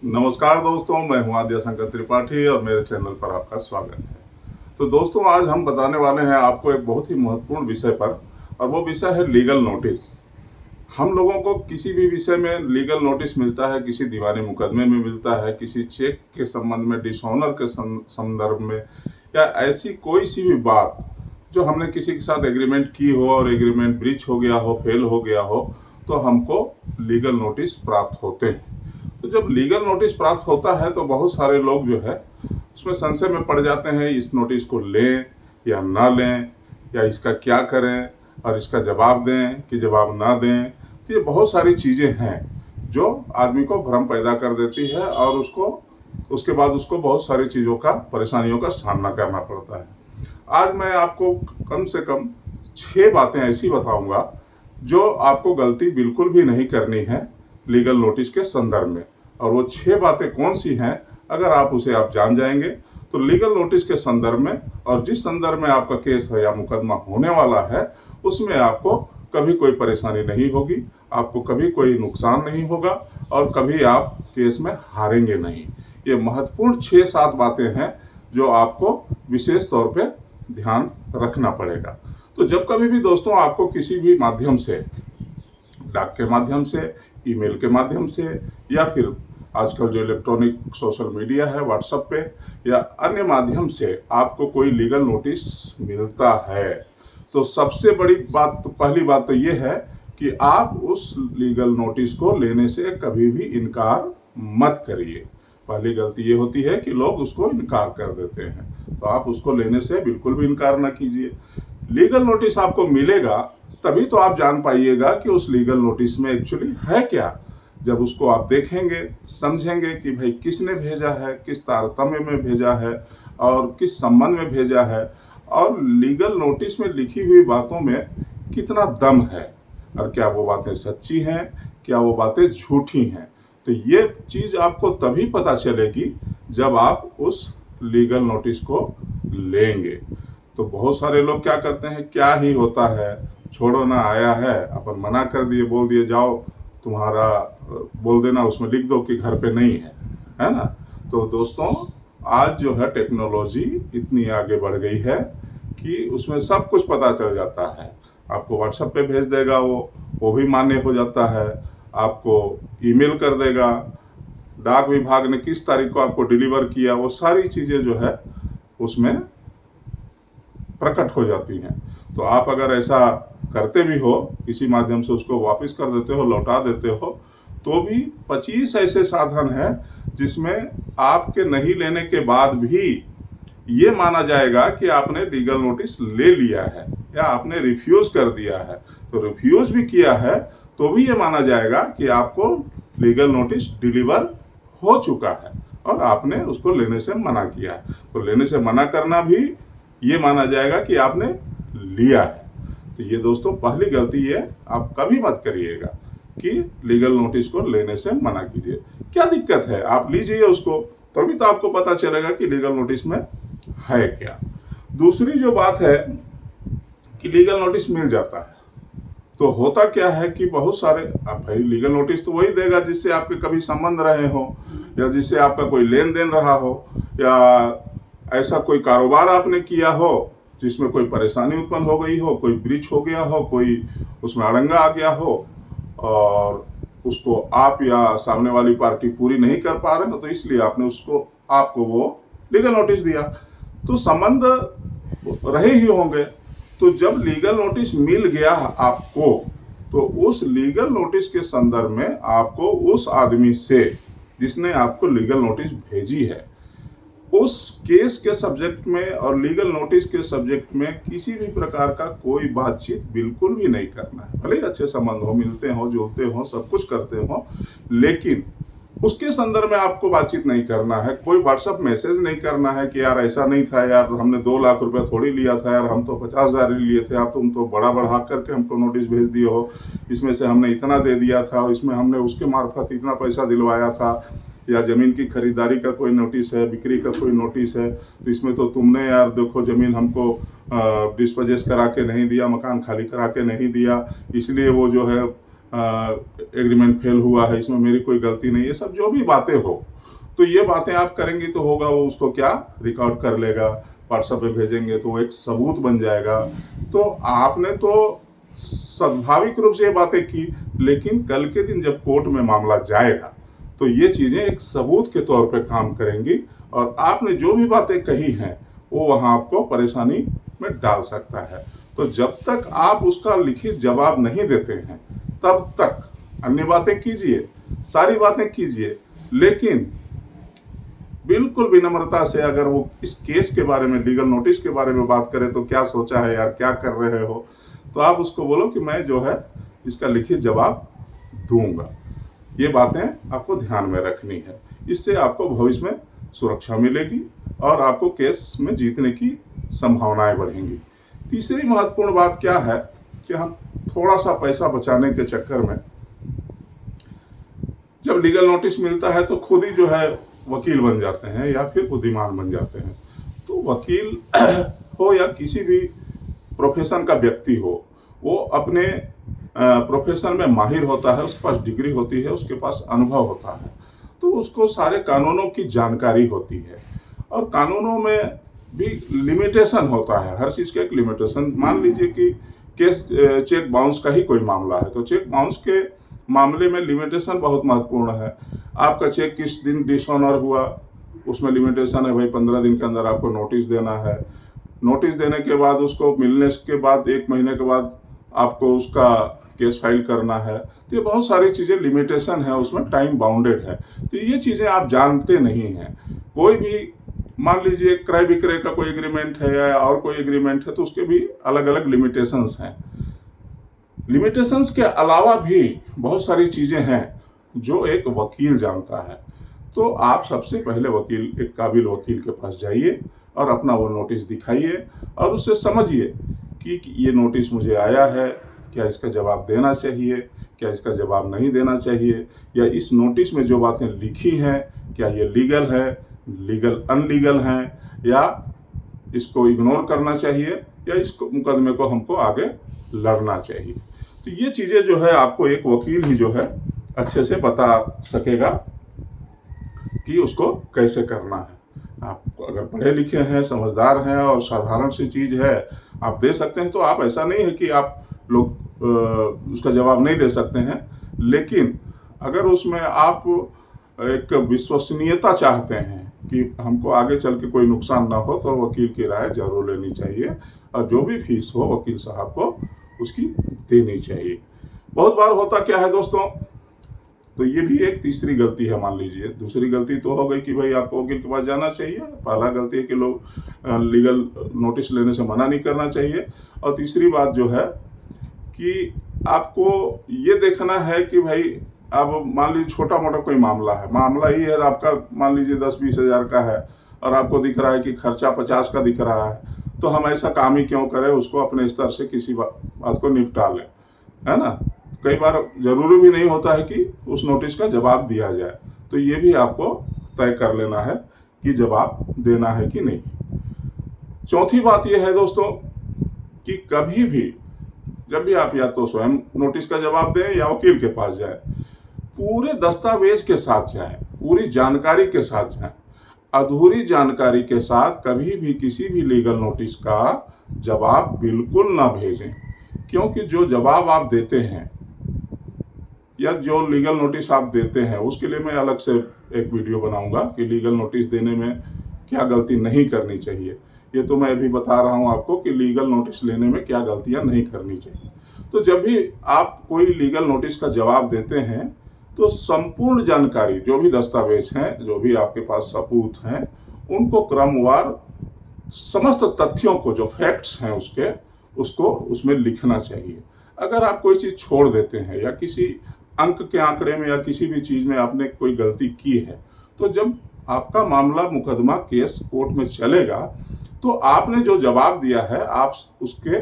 नमस्कार दोस्तों, मैं हूं आद्य शंकर त्रिपाठी और मेरे चैनल पर आपका स्वागत है। तो दोस्तों, आज हम बताने वाले हैं आपको एक बहुत ही महत्वपूर्ण विषय पर, और वो विषय है लीगल नोटिस। हम लोगों को किसी भी विषय में लीगल नोटिस मिलता है, किसी दीवानी मुकदमे में मिलता है, किसी चेक के संबंध में, डिसऑनर के संदर्भ में, या ऐसी कोई सी भी बात जो हमने किसी के साथ एग्रीमेंट की हो और एग्रीमेंट ब्रीच हो गया हो, फेल हो गया हो, तो हमको लीगल नोटिस प्राप्त होते हैं। तो जब लीगल नोटिस प्राप्त होता है तो बहुत सारे लोग जो है उसमें संशय में पड़ जाते हैं, इस नोटिस को लें या ना लें, या इसका क्या करें, और इसका जवाब दें कि जवाब ना दें। तो ये बहुत सारी चीज़ें हैं जो आदमी को भ्रम पैदा कर देती है, और उसके बाद उसको बहुत सारी चीज़ों का, परेशानियों का सामना करना पड़ता है। आज मैं आपको कम से कम 6 बातें ऐसी बताऊंगा जो आपको गलती बिल्कुल भी नहीं करनी है लीगल नोटिस के संदर्भ में। और वो 6 बातें कौन सी हैं, अगर आप जान जाएंगे तो लीगल नोटिस के संदर्भ में, और जिस संदर्भ में आपका केस है या मुकदमा होने वाला है, उसमें आपको कभी कोई परेशानी नहीं होगी, आपको कभी कोई नुकसान नहीं होगा, और कभी आप केस में हारेंगे नहीं। ये महत्वपूर्ण 6-7 बातें हैं जो आपको विशेष तौर पे ध्यान रखना पड़ेगा। तो जब कभी भी दोस्तों आपको किसी भी माध्यम से, डाक के माध्यम से, ईमेल के माध्यम से, या फिर आजकल जो इलेक्ट्रॉनिक सोशल मीडिया है, व्हाट्सएप पे या अन्य माध्यम से आपको कोई लीगल नोटिस मिलता है, तो सबसे बड़ी बात, तो पहली बात तो ये है कि आप उस लीगल नोटिस को लेने से कभी भी इनकार मत करिए। पहली गलती ये होती है कि लोग उसको इनकार कर देते हैं, तो आप उसको लेने से बिल्कुल भी इनकार ना कीजिए। लीगल नोटिस आपको मिलेगा तभी तो आप जान पाइएगा कि उस लीगल नोटिस में एक्चुअली है क्या। जब उसको आप देखेंगे, समझेंगे कि भाई किसने भेजा है, किस तारतम्य में भेजा है, और किस संबंध में भेजा है, और लीगल नोटिस में लिखी हुई बातों में कितना दम है, और क्या वो बातें सच्ची हैं, क्या वो बातें झूठी हैं। तो ये चीज़ आपको तभी पता चलेगी जब आप उस लीगल नोटिस को लेंगे। तो बहुत सारे लोग क्या करते हैं, क्या ही होता है, छोड़ो ना, आया है, अपन मना कर दिए, बोल दिए जाओ, तुम्हारा बोल देना, उसमें लिख दो कि घर पे नहीं है ना। तो दोस्तों, आज जो है टेक्नोलॉजी इतनी आगे बढ़ गई है कि उसमें सब कुछ पता चल जाता है। आपको व्हाट्सएप पे भेज देगा, वो भी मान्य हो जाता है, आपको ईमेल कर देगा, डाक विभाग ने किस तारीख को आपको डिलीवर किया, वो सारी चीज़ें जो है उसमें प्रकट हो जाती हैं। तो आप अगर ऐसा करते भी हो, किसी माध्यम से उसको वापस कर देते हो, लौटा देते हो, तो भी 25 ऐसे साधन हैं जिसमें आपके नहीं लेने के बाद भी ये माना जाएगा कि आपने लीगल नोटिस ले लिया है, या आपने रिफ्यूज कर दिया है। तो रिफ्यूज भी किया है तो भी ये माना जाएगा कि आपको लीगल नोटिस डिलीवर हो चुका है और आपने उसको लेने से मना किया है। तो लेने से मना करना भी ये माना जाएगा कि आपने लिया है। तो ये दोस्तों पहली गलती है, आप कभी मत करिएगा कि लीगल नोटिस को लेने से मना कीजिए। क्या दिक्कत है, आप लीजिए उसको, तभी तो आपको पता चलेगा कि लीगल नोटिस में है क्या। दूसरी जो बात है कि लीगल नोटिस मिल जाता है, तो होता क्या है कि बहुत सारे, अब भाई लीगल नोटिस तो वही देगा जिससे आपके कभी संबंध रहे हो, या जिससे आपका कोई लेन देन रहा हो, या ऐसा कोई कारोबार आपने किया हो जिसमें कोई परेशानी उत्पन्न हो गई हो, कोई ब्रीच हो गया हो, कोई उसमें अड़ंगा आ गया हो, और उसको आप या सामने वाली पार्टी पूरी नहीं कर पा रहे हो, तो इसलिए आपको वो लीगल नोटिस दिया। तो संबंध रहे ही होंगे। तो जब लीगल नोटिस मिल गया आपको, तो उस लीगल नोटिस के संदर्भ में आपको उस आदमी से, जिसने आपको लीगल नोटिस भेजी है, उस केस के सब्जेक्ट में और लीगल नोटिस के सब्जेक्ट में किसी भी प्रकार का कोई बातचीत बिल्कुल भी नहीं करना है। भले ही अच्छे संबंध हो, मिलते हो, जुलते हो, सब कुछ करते हो, लेकिन उसके संदर्भ में आपको बातचीत नहीं करना है। कोई व्हाट्सएप मैसेज नहीं करना है कि यार ऐसा नहीं था, यार हमने 2 लाख रुपए थोड़ी लिया था, यार हम तो 50,000 ही लिए थे, आप तुम तो बड़ा बढ़ा करके हमको नोटिस भेज दिए हो, इसमें से हमने इतना दे दिया था, इसमें हमने उसके मार्फत इतना पैसा दिलवाया था, या ज़मीन की खरीदारी का कोई नोटिस है, बिक्री का कोई नोटिस है, तो इसमें तो तुमने यार देखो ज़मीन हमको डिस्पोजेस करा के नहीं दिया, मकान खाली करा के नहीं दिया, इसलिए वो जो है एग्रीमेंट फेल हुआ है, इसमें मेरी कोई गलती नहीं, ये सब जो भी बातें हो, तो ये बातें आप करेंगी तो होगा, वो उसको क्या रिकॉर्ड कर लेगा, व्हाट्सएप पे भेजेंगे तो वो एक सबूत बन जाएगा। तो आपने तो स्वाभाविक रूप से ये बातें की, लेकिन कल के दिन जब कोर्ट में मामला जाएगा तो ये चीज़ें एक सबूत के तौर पे काम करेंगी, और आपने जो भी बातें कही हैं वो वहाँ आपको परेशानी में डाल सकता है। तो जब तक आप उसका लिखित जवाब नहीं देते हैं तब तक अन्य बातें कीजिए, सारी बातें कीजिए, लेकिन बिल्कुल विनम्रता से अगर वो इस केस के बारे में, लीगल नोटिस के बारे में बात करे तो क्या सोचा है यार, क्या कर रहे हो, तो आप उसको बोलो कि मैं जो है इसका लिखित जवाब दूंगा। ये बातें आपको ध्यान में रखनी है, इससे आपको भविष्य में सुरक्षा मिलेगी और आपको केस में जीतने की संभावनाएं बढ़ेंगी। तीसरी महत्वपूर्ण बात क्या है कि हम थोड़ा सा पैसा बचाने के चक्कर में जब लीगल नोटिस मिलता है तो खुद ही जो है वकील बन जाते हैं या फिर बुद्धिमान बन जाते हैं। तो वकील हो या किसी भी प्रोफेशन का व्यक्ति हो, वो अपने प्रोफेशन में माहिर होता है, उसके पास डिग्री होती है, उसके पास अनुभव होता है, तो उसको सारे कानूनों की जानकारी होती है। और कानूनों में भी लिमिटेशन होता है, हर चीज़ का एक लिमिटेशन। मान लीजिए कि केस चेक बाउंस का ही कोई मामला है, तो चेक बाउंस के मामले में लिमिटेशन बहुत महत्वपूर्ण है। आपका चेक किस दिन डिसऑनर हुआ, उसमें लिमिटेशन है, भाई 15 दिन के अंदर आपको नोटिस देना है। नोटिस देने के बाद उसको मिलने के बाद 1 महीने के बाद आपको उसका केस फाइल करना है। तो ये बहुत सारी चीज़ें लिमिटेशन है, उसमें टाइम बाउंडेड है। तो ये चीज़ें आप जानते नहीं हैं। कोई भी मान लीजिए क्रय विक्रय का कोई एग्रीमेंट है या और कोई एग्रीमेंट है, तो उसके भी अलग अलग लिमिटेशंस हैं। लिमिटेशंस के अलावा भी बहुत सारी चीज़ें हैं जो एक वकील जानता है। तो आप सबसे पहले एक काबिल वकील के पास जाइए और अपना वो नोटिस दिखाइए और उससे समझिए कि ये नोटिस मुझे आया है, क्या इसका जवाब देना चाहिए, क्या इसका जवाब नहीं देना चाहिए, या इस नोटिस में जो बातें लिखी हैं क्या ये लीगल है, लीगल अनलीगल हैं, या इसको इग्नोर करना चाहिए, या इस मुकदमे को हमको आगे लड़ना चाहिए। तो ये चीज़ें जो है आपको एक वकील ही जो है अच्छे से बता सकेगा कि उसको कैसे करना है। आप अगर पढ़े लिखे हैं, समझदार हैं और साधारण सी चीज़ है आप दे सकते हैं, तो आप ऐसा नहीं है कि आप लोग उसका जवाब नहीं दे सकते हैं। लेकिन अगर उसमें आप एक विश्वसनीयता चाहते हैं कि हमको आगे चल के कोई नुकसान ना हो, तो वकील की राय जरूर लेनी चाहिए, और जो भी फीस हो वकील साहब को उसकी देनी चाहिए। बहुत बार होता क्या है दोस्तों, तो ये भी एक तीसरी गलती है। मान लीजिए दूसरी गलती तो हो गई कि भाई आपको वकील के पास जाना चाहिए, पहला गलती है कि लोग लीगल नोटिस लेने से मना नहीं करना चाहिए, और तीसरी बात जो है कि आपको ये देखना है कि भाई अब मान लीजिए छोटा मोटा कोई मामला ही है, आपका मान लीजिए 10-20 हज़ार का है और आपको दिख रहा है कि खर्चा 50 का दिख रहा है, तो हम ऐसा काम ही क्यों करें, उसको अपने स्तर से किसी बात को निपटा लें, है ना। कई बार जरूरी भी नहीं होता है कि उस नोटिस का जवाब दिया जाए, तो ये भी आपको तय कर लेना है कि जवाब देना है कि नहीं। चौथी बात यह है दोस्तों कि कभी भी जब भी आप या तो स्वयं नोटिस का जवाब दें या वकील के पास जाए, पूरे दस्तावेज के साथ जाएं, पूरी जानकारी के साथ जाएं। अधूरी जानकारी के साथ कभी भी किसी भी लीगल नोटिस का जवाब बिल्कुल ना भेजें, क्योंकि जो जवाब आप देते हैं या जो लीगल नोटिस आप देते हैं उसके लिए मैं अलग से एक वीडियो बनाऊंगा कि लीगल नोटिस देने में क्या गलती नहीं करनी चाहिए। ये तो मैं अभी बता रहा हूं आपको कि लीगल नोटिस लेने में क्या गलतियां नहीं करनी चाहिए। तो जब भी आप कोई लीगल नोटिस का जवाब देते हैं तो संपूर्ण जानकारी, जो भी दस्तावेज हैं, जो भी आपके पास सबूत हैं, उनको क्रमवार समस्त तथ्यों को, जो फैक्ट्स हैं उसको उसमें लिखना चाहिए। अगर आप कोई चीज़ छोड़ देते हैं या किसी अंक के आंकड़े में या किसी भी चीज़ में आपने कोई गलती की है, तो जब आपका मामला, मुकदमा, केस कोर्ट में चलेगा तो आपने जो जवाब दिया है आप उसके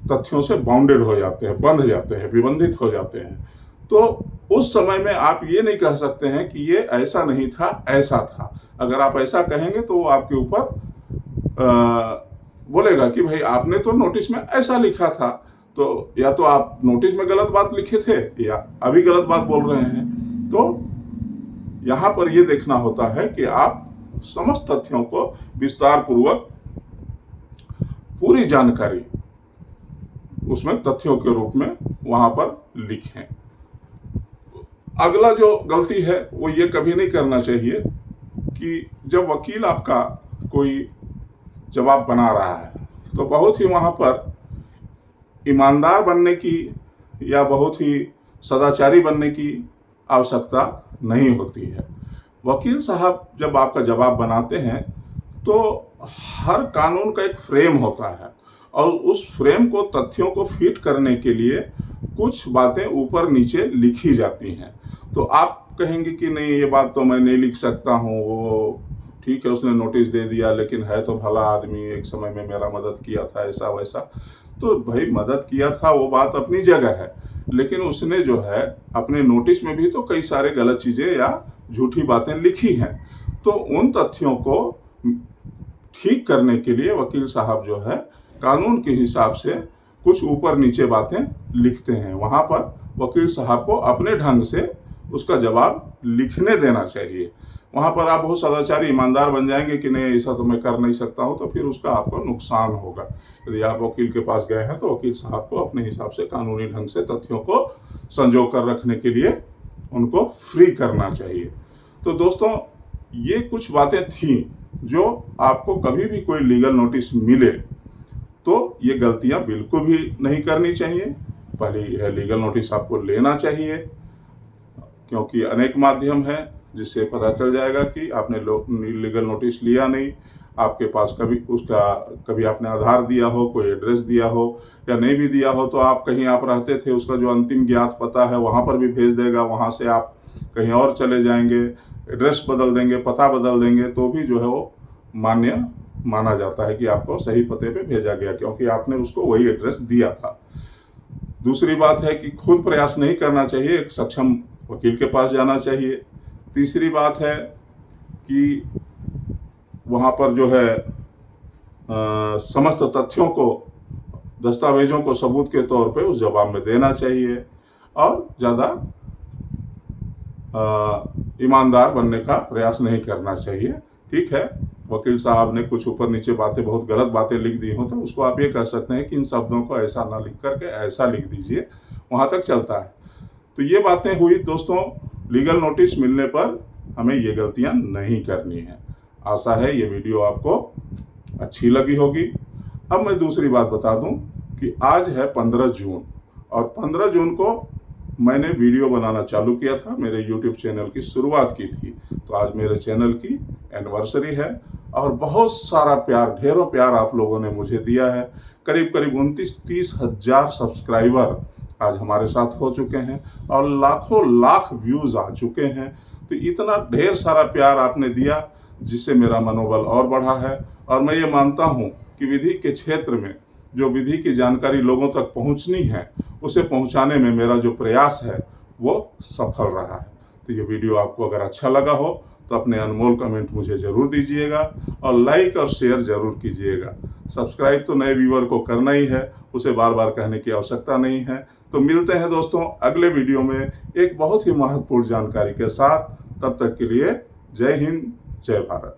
तथ्यों से बाउंडेड हो जाते हैं, बंध जाते हैं, विबंधित हो जाते हैं। तो उस समय में आप ये नहीं कह सकते हैं कि ये ऐसा नहीं था, ऐसा था। अगर आप ऐसा कहेंगे तो वो आपके ऊपर बोलेगा कि भाई आपने तो नोटिस में ऐसा लिखा था, तो या तो आप नोटिस में गलत बात लिखे थे या अभी गलत बात बोल रहे हैं। तो यहां पर यह देखना होता है कि आप समस्त तथ्यों को विस्तार पूर्वक पूरी जानकारी उसमें तथ्यों के रूप में वहां पर लिखें। अगला जो गलती है वो ये कभी नहीं करना चाहिए कि जब वकील आपका कोई जवाब बना रहा है तो बहुत ही वहां पर ईमानदार बनने की या बहुत ही सदाचारी बनने की आवश्यकता नहीं होती है। वकील साहब जब आपका जवाब बनाते हैं तो हर कानून का एक फ्रेम होता है और उस फ्रेम को तथ्यों को फिट करने के लिए कुछ बातें ऊपर नीचे लिखी जाती हैं। तो आप कहेंगे कि नहीं ये बात तो मैं नहीं लिख सकता हूँ, वो ठीक है उसने नोटिस दे दिया लेकिन है तो भला आदमी, एक समय में मेरा मदद किया था ऐसा वैसा। तो भाई मदद किया था वो बात अपनी जगह है, लेकिन उसने जो है अपने नोटिस में भी तो कई सारे गलत चीजें या झूठी बातें लिखी हैं। तो उन तथ्यों को ठीक करने के लिए वकील साहब जो है कानून के हिसाब से कुछ ऊपर नीचे बातें लिखते हैं। वहां पर वकील साहब को अपने ढंग से उसका जवाब लिखने देना चाहिए। वहां पर आप बहुत सदाचारी ईमानदार बन जाएंगे कि नहीं ऐसा तो मैं कर नहीं सकता हूं, तो फिर उसका आपको नुकसान होगा। यदि आप वकील के पास गए हैं तो वकील साहब को अपने हिसाब से कानूनी ढंग से तथ्यों को संजो कर रखने के लिए उनको फ्री करना चाहिए। तो दोस्तों ये कुछ बातें थी जो आपको कभी भी कोई लीगल नोटिस मिले तो ये गलतियां बिल्कुल भी नहीं करनी चाहिए। पहले यह लीगल नोटिस आपको लेना चाहिए, क्योंकि अनेक माध्यम है जिससे पता चल जाएगा कि आपने लीगल नोटिस लिया नहीं। आपके पास कभी आपने आधार दिया हो, कोई एड्रेस दिया हो या नहीं भी दिया हो, तो आप कहीं आप रहते थे उसका जो अंतिम ज्ञात पता है वहां पर भी भेज देगा। वहां से आप कहीं और चले जाएंगे, एड्रेस बदल देंगे, पता बदल देंगे, तो भी जो है वो मान्य माना जाता है कि आपको सही पते पे भेजा गया, क्योंकि आपने उसको वही एड्रेस दिया था। दूसरी बात है कि खुद प्रयास नहीं करना चाहिए, एक सक्षम वकील के पास जाना चाहिए। तीसरी बात है कि वहाँ पर जो है समस्त तथ्यों को, दस्तावेजों को सबूत के तौर पे उस जवाब में देना चाहिए और ज़्यादा ईमानदार बनने का प्रयास नहीं करना चाहिए। ठीक है, वकील साहब ने कुछ ऊपर नीचे बातें, बहुत गलत बातें लिख दी हो तो उसको आप ये कह सकते हैं कि इन शब्दों को ऐसा ना लिख करके ऐसा लिख दीजिए, वहाँ तक चलता है। तो ये बातें हुई दोस्तों, लीगल नोटिस मिलने पर हमें ये गलतियां नहीं करनी है। आशा है ये वीडियो आपको अच्छी लगी होगी। अब मैं दूसरी बात बता दूं कि आज है 15 जून और 15 जून को मैंने वीडियो बनाना चालू किया था, मेरे YouTube चैनल की शुरुआत की थी। तो आज मेरे चैनल की एनिवर्सरी है और बहुत सारा प्यार, ढेरों प्यार आप लोगों ने मुझे दिया है। करीब करीब 29-30 हजार सब्सक्राइबर आज हमारे साथ हो चुके हैं और लाखों लाख व्यूज आ चुके हैं। तो इतना ढेर सारा प्यार आपने दिया जिससे मेरा मनोबल और बढ़ा है। और मैं ये मानता हूँ कि विधि के क्षेत्र में जो विधि की जानकारी लोगों तक पहुँचनी है उसे पहुँचाने में मेरा जो प्रयास है वो सफल रहा है। तो ये वीडियो आपको अगर अच्छा लगा हो तो अपने अनमोल कमेंट मुझे ज़रूर दीजिएगा और लाइक और शेयर ज़रूर कीजिएगा। सब्सक्राइब तो नए व्यूअर को करना ही है, उसे बार बार कहने की आवश्यकता नहीं है। तो मिलते हैं दोस्तों अगले वीडियो में एक बहुत ही महत्वपूर्ण जानकारी के साथ। तब तक के लिए जय हिंद, जय भारत।